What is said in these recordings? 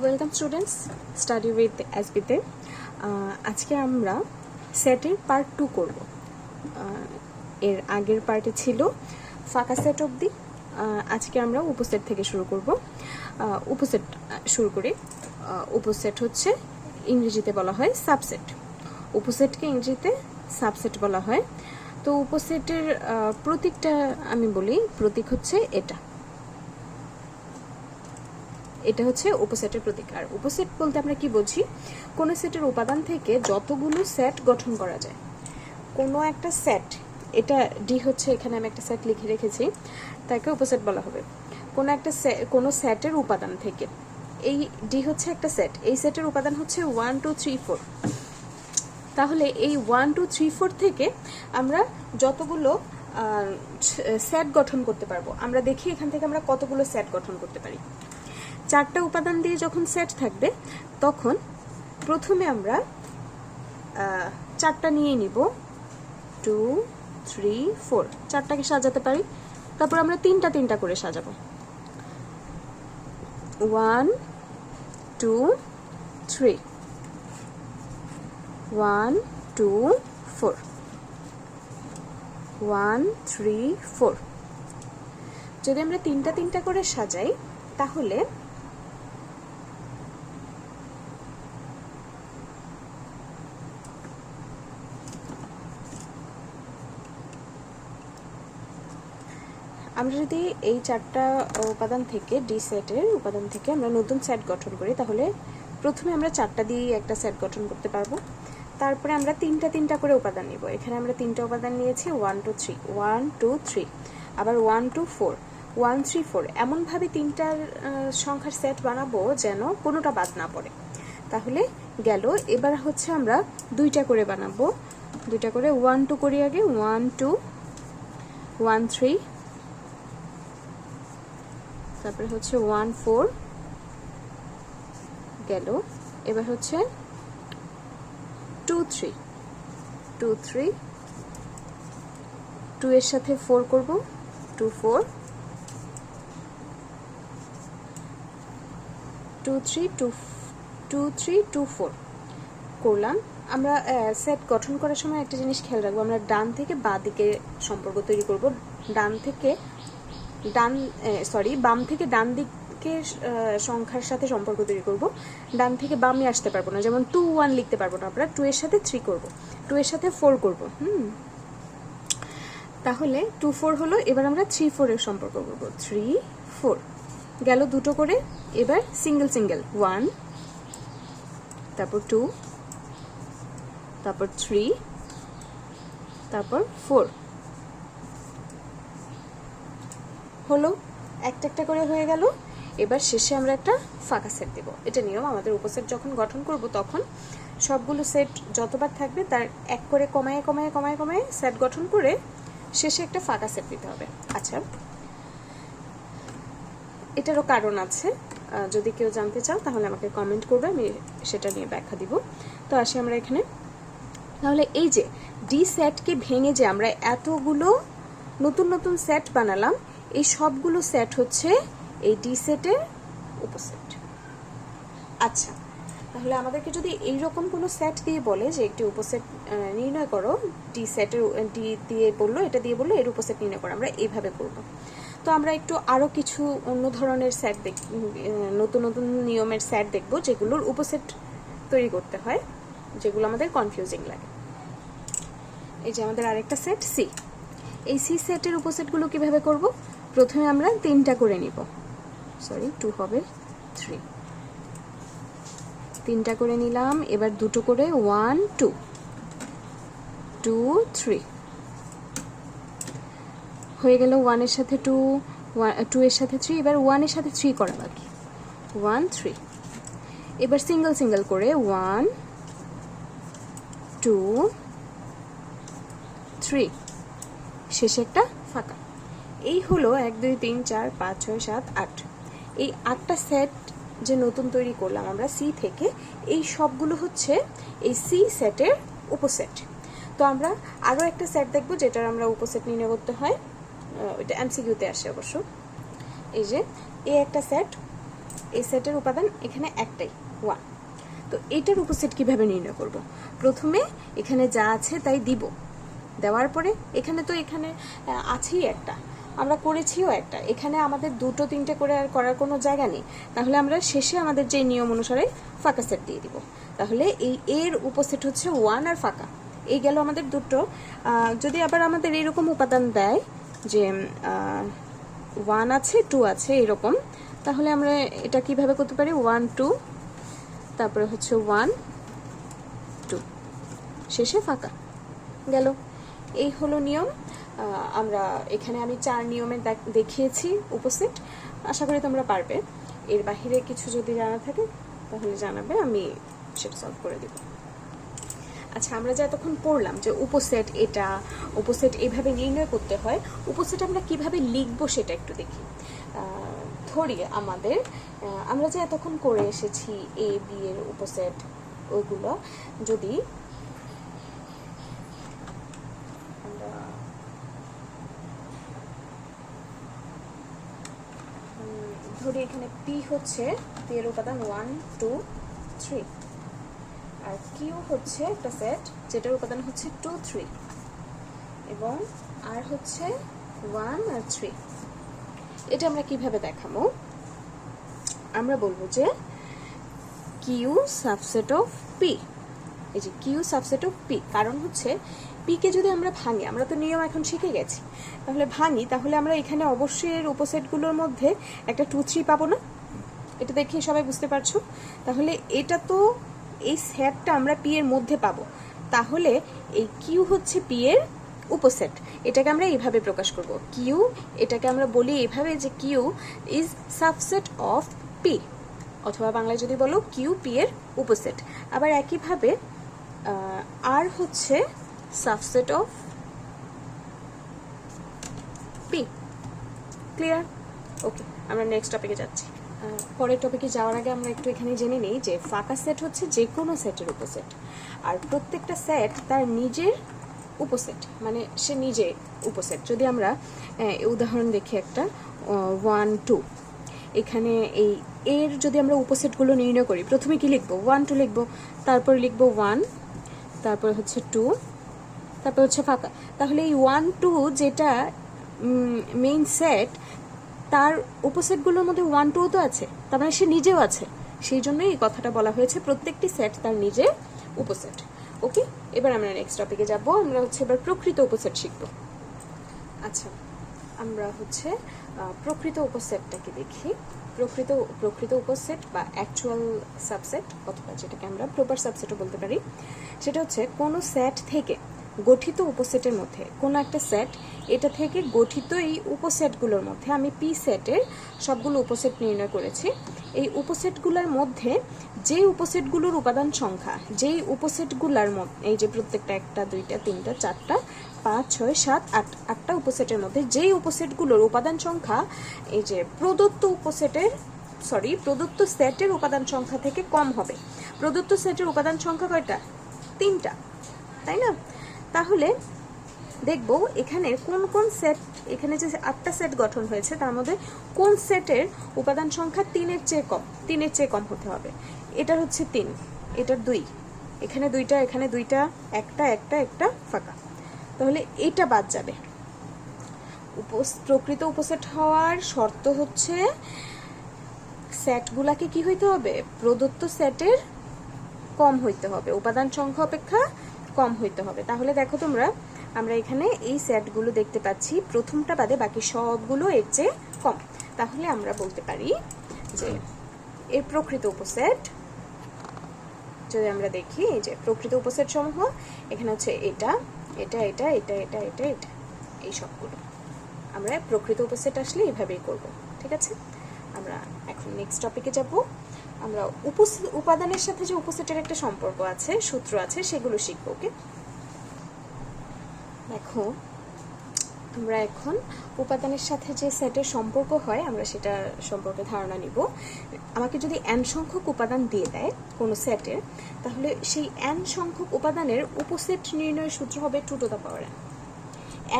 Welcome students, study with এসবিতে। আজকে আমরা সেটের পার্ট 2 করব। এর আগের পার্টে ছিল ফাঁকা সেট অবধি। আজকে আমরা উপসেট থেকে শুরু করব। উপসেট শুরু করি। উপসেট হচ্ছে ইংরেজিতে বলা হয় সাবসেট। উপসেটকে ইংরেজিতে সাবসেট বলা হয়। তো উপসেটের প্রতীকটা আমি বলি, প্রতীক হচ্ছে এটা। এটা হচ্ছে উপসেটের প্রতীক। আর উপসেট বলতে আমরা কি বুঝি? কোন সেটের উপাদান থেকে যতগুলো সেট গঠন করা যায়। কোনো একটা সেট, এটা ডি হচ্ছে, এখানে আমি একটা সেট লিখে রেখেছি, তাকে উপসেট বলা হবে। কোনো সেটের উপাদান থেকে, এই ডি হচ্ছে একটা সেট, এই সেটের উপাদান হচ্ছে 1 2 3 4। তাহলে এই 1 2 3 4 থেকে আমরা যতগুলো সেট গঠন করতে পারবো। আমরা দেখি এখান থেকে আমরা কতগুলো সেট গঠন করতে পারি। 4টা উপাদান দিয়ে যখন সেট থাকবে তখন প্রথমে আমরা 4টা নিয়ে নিব, 2 3 4, 4টাকে সাজাতে পারি। তারপর আমরা 3টা করে সাজাবো, 1 2 3, 1 2 4, 1 3 4। যদি আমরা 3টা করে সাজাই তাহলে আমরা যদি এই 4টা উপাদান থেকে, ডি সেটের উপাদান থেকে আমরা নতুন সেট গঠন করি, তাহলে প্রথমে আমরা 4টা দিয়ে একটা সেট গঠন করতে পারবো। তারপরে আমরা 3টা করে উপাদান নিব। এখানে আমরা 3টা উপাদান নিয়েছি, 1 2 3, 1 2 3, আবার 1 2 4, 1 3 4। এমনভাবে 3টার সংখ্যার সেট বানাবো যেন কোনোটা বাদ না পড়ে। তাহলে গেল। এবার হচ্ছে আমরা 2টা করে বানাবো, 2টা করে 1 2 করি আগে, 1 2 1 3, তারপরে হচ্ছে 1 4 গেল। এবার হচ্ছে 2 3 2 3, 2 এর সাথে 4 করব, 2 4 2 3 2 2 3 2 4 করলাম। আমরা সেট গঠন করার সময় একটা জিনিস খেয়াল রাখবো, আমরা ডান থেকে বাঁ দিকে সম্পর্ক তৈরি করব। বাম থেকে ডান দিকের সংখ্যার সাথে সম্পর্ক তৈরি করব। ডান থেকে বামে আসতে পারবো না, যেমন 2 1 লিখতে পারবো না আমরা, 2 এর সাথে 3 করব, 2 এর সাথে 4 করব। তাহলে 2 4 হলো। এবার আমরা 3 4 এর সম্পর্ক করব, 3 4 গেল। 2টো করে। এবার সিঙ্গেল 1, তারপর 2, তারপর 3, তারপর 4 হলো। একটা করে হয়ে গেল। এবার শেষে আমরা একটা ফাঁকা সেট দেব। এটা নিয়ম, আমাদের উপসেট যখন গঠন করব তখন সবগুলো সেট যতবার থাকবে তার এক করে কমায় সেট গঠন করে শেষে একটা ফাঁকা সেট দিতে হবে। আচ্ছা, এটারও কারণ আছে, যদি কেউ জানতে চাও তাহলে আমাকে কমেন্ট করবে, আমি সেটা নিয়ে ব্যাখ্যা দিব। তো আসি আমরা এখানে। তাহলে এই যে ডি সেটকে ভেঙে যে আমরা এতগুলো নতুন সেট বানালাম, এই সবগুলো সেট হচ্ছে এই ডি সেটের উপসেট। আচ্ছা, তাহলে আমাদেরকে যদি এইরকম কোনো সেট দিয়ে বলে যে একটি উপসেট নির্ণয় করো, ডি সেটের ডি দিয়ে বললো, এটা দিয়ে বললো এর উপসেট নির্ণয় করো, আমরা এইভাবে করব। তো আমরা একটু আরও কিছু অন্য ধরনের সেট নতুন নিয়মের সেট দেখব, যেগুলোর উপসেট তৈরি করতে হয়, যেগুলো আমাদের কনফিউজিং লাগে। এই যে আমাদের আরেকটা সেট সি। এই সি সেটের উপসেটগুলো কিভাবে করব? প্রথমে আমরা 3টা করে নিব, 2 হবে 3, 3টা করে নিলাম। এবার 2টো করে, 1 2 2 3 হয়ে গেল। 1 এর সাথে 2, 2 এর সাথে 3, এবার 1 এর সাথে 3 করা বাকি, 1 3। এবার সিঙ্গেল করে 1 2 3, শেষে একটা ফাঁকা। এই হলো 1 2 3 4 5 6 7 8। এই 8টা সেট যে নতুন তৈরি করলাম আমরা সি থেকে, এই সবগুলো হচ্ছে এই সি সেটের উপসেট। তো আমরা আরও একটা সেট দেখব যেটার আমরা উপসেট নির্ণয় করতে হয়, ওইটা এমসিকিউতে আসে অবশ্য। এই যে এই একটা সেট, এই সেটের উপাদান এখানে একটাই 1। তো এটার উপসেট কিভাবে নির্ণয় করব? প্রথমে এখানে যা আছে তাই দিব, দেওয়ার পরে এখানে তো এখানে আছেই একটা, আমরা করেছিও একটা, এখানে আমাদের 2-3টে করে আর করার কোনো জায়গা নেই, তাহলে আমরা শেষে আমাদের যে নিয়ম অনুসারে ফাঁকা সেট দিয়ে দিব। তাহলে এই এর উপসেট হচ্ছে 1 আর ফাঁকা, এই গেল আমাদের দুটো। যদি আবার আমাদের এরকম উপাদান দেয় যে 1 আছে 2 আছে এরকম, তাহলে আমরা এটা কিভাবে করতে পারি? 1 2, তারপরে হচ্ছে 1 2, শেষে ফাঁকা গেল। এই হলো নিয়ম। আমরা এখানে আমি 4 নিয়মে দেখিয়েছি উপসেট, আশা করি তোমরা পারবে। এর বাহিরে কিছু যদি জানা থাকে তাহলে জানাবে, আমি সেটা সলভ করে দেব। আচ্ছা, আমরা যে এতক্ষণ পড়লাম যে উপসেট, এটা উপসেট এইভাবে নির্ণয় করতে হয়, উপসেট আমরা কিভাবে লিখবো সেটা একটু দেখি। ধরি আমাদের আমরা যে এতক্ষণ করে এসেছি এ বি এর উপসেট, ওইগুলো যদি ধরি এখানে পি হচ্ছে, পি এর উপাদান 1 2 3, আর কিউ হচ্ছে একটা সেট যেটার উপাদান হচ্ছে 2 3, এবং আর হচ্ছে 1 আর 3। এটা আমরা কিভাবে দেখাবো? আমরা বলবো যে কিউ সাবসেট অফ পি, এই যে কিউ সাবসেট অফ পি, কারণ হচ্ছে পি কে যদি আমরা ভাঙি, আমরা তো নিয়ম এখন শিখে গেছি, তাহলে ভাঙি, তাহলে আমরা এখানে অবশ্যই এর উপসেটগুলোর মধ্যে একটা 2 3 পাবো না? এটা দেখে সবাই বুঝতে পারছো? তাহলে এটা তো এই সেটটা আমরা পি এর মধ্যে পাবো, তাহলে এই কিউ হচ্ছে পি এর উপসেট। এটাকে আমরা এইভাবে প্রকাশ করব, কিউ, এটাকে আমরা বলি এইভাবে যে Q is subset of P, অথবা বাংলায় যদি বলো কিউ পি এর উপসেট। আবার একইভাবে আর হচ্ছে সাবসেট অফ পি। ক্লিয়ার? ওকে, আমরা নেক্সট টপিকে যাচ্ছি। পরের টপিকে যাওয়ার আগে আমরা একটু এখানে জেনে নিই যে ফাঁকা সেট হচ্ছে যে কোনো সেটের উপসেট, আর প্রত্যেকটা সেট তার নিজের উপসেট, মানে সে নিজে উপসেট। যদি আমরা উদাহরণ দেখি একটা 1 2, এখানে এই এর যদি আমরা উপসেটগুলো নির্ণয় করি, প্রথমে কি লিখবো? 1 2 লিখবো, তারপর লিখবো 1, তারপর হচ্ছে 2, তারপর হচ্ছে ফাঁকা। তাহলে এই 1 2 যেটা মেইন সেট, তার উপসেটগুলোর মধ্যে 1 2 তো আছে, তার মানে সে নিজেও আছে, সেই জন্যই এই কথাটা বলা হয়েছে প্রত্যেকটি সেট তার নিজের উপসেট। ওকে, এবার আমরা নেক্সট টপিকে যাব। আমরা হচ্ছে এবার প্রকৃত উপসেট শিখব। আচ্ছা, আমরা হচ্ছে প্রকৃত উপসেটটাকে দেখি। প্রকৃত উপসেট বা অ্যাকচুয়াল সাবসেট, অথবা যেটাকে আমরা প্রপার সাবসেটও বলতে পারি, সেটা হচ্ছে কোনো সেট থেকে গঠিত উপসেটের মধ্যে, কোনো একটা সেট, এটা থেকে গঠিত এই উপসেটগুলোর মধ্যে, আমি পি সেটের সবগুলো উপসেট নির্ণয় করেছি, এই উপসেটগুলোর মধ্যে যে উপসেটগুলোর উপাদান সংখ্যা, যেই উপসেটগুলোর মধ্যে, এই যে প্রত্যেকটা 1টা 2টা 3টা 4টা 5 6 7 8, 8টা উপসেটের মধ্যে যেই উপসেটগুলোর উপাদান সংখ্যা এই যে প্রদত্ত সেটের উপাদান সংখ্যা থেকে কম হবে। প্রদত্ত সেটের উপাদান সংখ্যা কয়টা? 3টা, তাই না? তাহলে দেখব এখানে কোন কোন সেট, এখানে যে 8টা সেট গঠন হয়েছে তার মধ্যে কোন সেটের উপাদান সংখ্যা 3-এর চেয়ে কম হতে হবে। এটার হচ্ছে 3, এটার 2, এখানে 2টা, এখানে 2টা, একটা ফাঁকা, তাহলে এটা বাদ যাবে। প্রকৃত উপসেট হওয়ার শর্ত হচ্ছে সেটগুলাকে কি হইতে হবে? প্রদত্ত সেটের কম হইতে হবে, উপাদান সংখ্যা অপেক্ষা কম হইতে হবে। তাহলে দেখো তোমরা, আমরা এখানে এই সেটগুলো দেখতে পাচ্ছি, প্রথমটা বাদে বাকি সবগুলো এর চেয়ে কম। তাহলে আমরা বলতে পারি যে এর প্রকৃত উপসেট, যদি আমরা দেখি এই যে প্রকৃত উপসেট সমূহ, এখানে হচ্ছে এটা এটা এটা এটা এটা এটা এটা, এই সবগুলো আমরা প্রকৃত উপসেট আসলে এইভাবেই করব। ঠিক আছে, আমরা এখন নেক্সট টপিকে যাব। আমরা উপাদানের সাথে যে উপসেটের একটা সম্পর্ক আছে, সূত্র আছে, সেগুলো শিখবো। ওকে, দেখো আমরা এখন উপাদানের সাথে যে সেটের সম্পর্ক হয় আমরা সেটা সম্পর্কে ধারণা নিব। আমাকে যদি n সংখ্যক উপাদান দিয়ে দেয় কোনো সেটের, তাহলে সেই n সংখ্যক উপাদানের উপসেট নির্ণয়ের সূত্র হবে 2 to the power n।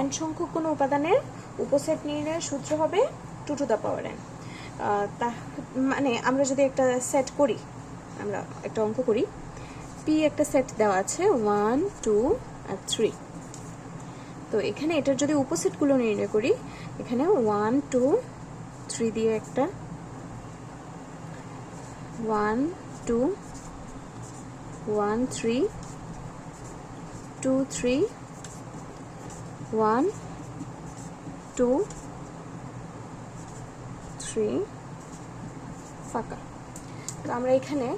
n সংখ্যক কোনো উপাদানের উপসেট নির্ণয়ের সূত্র হবে 2 টু দ্য পাওয়ার n। মানে আমরা যদি একটা সেট করি, আমরা একটা অঙ্ক করি, পি একটা সেট দেওয়া আছে 1 2 আর 3। তো এখানে এটার যদি উপসেটগুলো নির্ণয় করি, এখানে 1 2 3 দিয়ে একটা 1 2 1 3 2 3 1 2 3 ফাঁকা। তো আমরা এখানে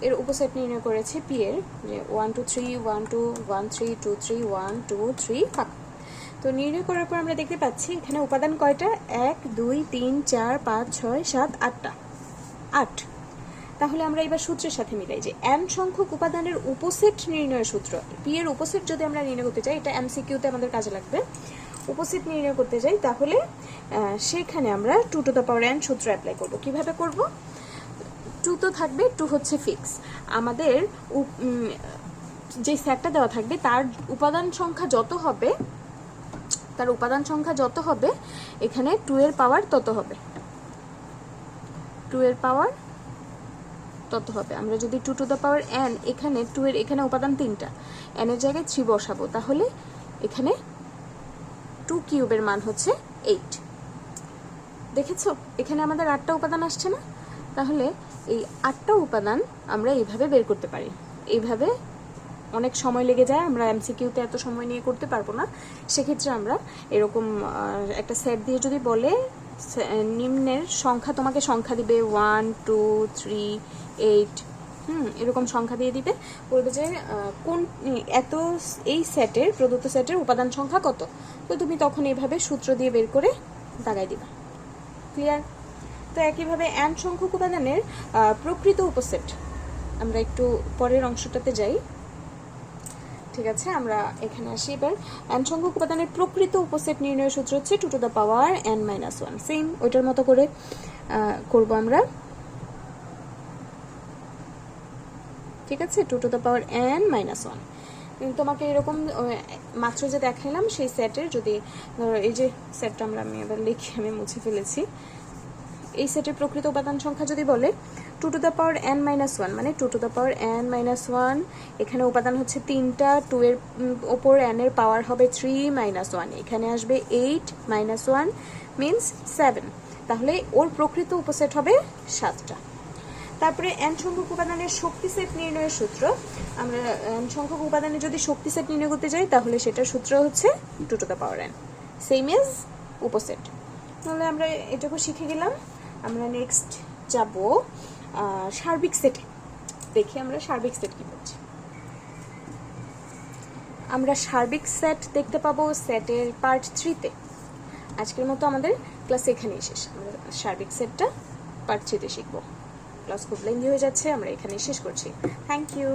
এর উপসেট নির্ণয় করেছি পি এর, যে 1 2 3 1 2 1 3 2 3 1 2 3 ফাঁকা। তো নির্ণয় করার পর আমরা দেখতে পাচ্ছি এখানে উপাদান কয়টা, 1 2 3 4 5 6 7 8টা, 8। তাহলে আমরা এবার সূত্রের সাথে মিলাই যে n সংখ্যক উপাদানের উপসেট নির্ণয়ের সূত্র। পি এর উপসেট যদি আমরা নির্ণয় করতে চাই, এটা এমসিকিউতে আমাদের কাজে লাগবে, উপসেট নির্ণয় করতে যাই, তাহলে সেখানে আমরা 2 টু দ্য পাওয়ার n সূত্র অ্যাপ্লাই করব। কিভাবে করব? 2 তো থাকবে, 2 হচ্ছে ফিক্স। আমাদের যে সেটটা দেওয়া থাকবে তার উপাদান সংখ্যা যত হবে, এখানে 2 এর পাওয়ার তত হবে, 2 এর পাওয়ার তত হবে। আমরা যদি 2 টু দ্য পাওয়ার n, এখানে 2 এর এখানে উপাদান 3টা, n এর জায়গায় 3 বসাবো, তাহলে এখানে 2 কিউবের মান হচ্ছে 8। দেখেছো এখানে আমাদের 8টা উপাদান আসছে না? তাহলে এই 8টা উপাদান আমরা এইভাবে বের করতে পারি। এইভাবে অনেক সময় লেগে যায়, আমরা এমসিকিউতে এত সময় নিয়ে করতে পারবো না। সেক্ষেত্রে আমরা এরকম একটা সেট দিয়ে যদি বলে নিম্নের সংখ্যা, তোমাকে সংখ্যা দিবে 1 2 3 8, এরকম সংখ্যা দিয়ে দিবে, বলবে যে কোন এই সেটের, প্রদত্ত সেটের উপাদান সংখ্যা কত। তো তুমি তখন এইভাবে সূত্র দিয়ে বের করে দাগাই দিবা। ক্লিয়ার? তো একইভাবে n সংখ্যক উপাদানের প্রকৃত উপসেট, আমরা একটু পরের অংশটাতে যাই। ঠিক আছে, আমরা এখানে আসি এবার। n সংখ্যক উপাদানের প্রকৃত উপসেট নির্ণয়ের সূত্র হচ্ছে 2 to the power n - 1। Same ওইটার মতো করে করব আমরা। ঠিক আছে, 2 টু দ্য পাওয়ার n - 1। তোমাকে এরকম মাত্র যে দেখাইলাম সেই সেটের, যদি ধরো এই যে সেটটা আমি এবার লিখে আমি মুছে ফেলেছি, এই সেটের প্রকৃত উপাদান সংখ্যা যদি বলে 2 টু দ্য পাওয়ার n - 1, মানে 2 টু দ্য পাওয়ার n - 1, এখানে উপাদান হচ্ছে 3টা, 2 এর ওপর n এর পাওয়ার হবে 3 - 1, এখানে আসবে 8 - 1 মিন্স 7। তাহলে ওর প্রকৃত উপসেট হবে 7টা। তারপরে n সংখ্যক উপাদানের শক্তি সেট নির্ণয়ের সূত্র, আমরা n সংখ্যক উপাদানের যদি শক্তি সেট নির্ণয় করতে যাই, তাহলে সেটার সূত্র হচ্ছে 2 to the power n, same as উপসেট। তাহলে আমরা এটুকু শিখে গেলাম। আমরা নেক্সট যাব সার্বিক সেটে। দেখি আমরা সার্বিক সেট কি করছি। আমরা সার্বিক সেট দেখতে পাবো সেটের পার্ট 3-তে। আজকের মতো আমাদের ক্লাস এখানেই শেষ। আমরা সার্বিক সেটটা পার্ট 3-তে শিখবো। ক্লাস খুব লেন্দি হয়ে যাচ্ছে, আমরা এখানেই শেষ করছি। Thank you.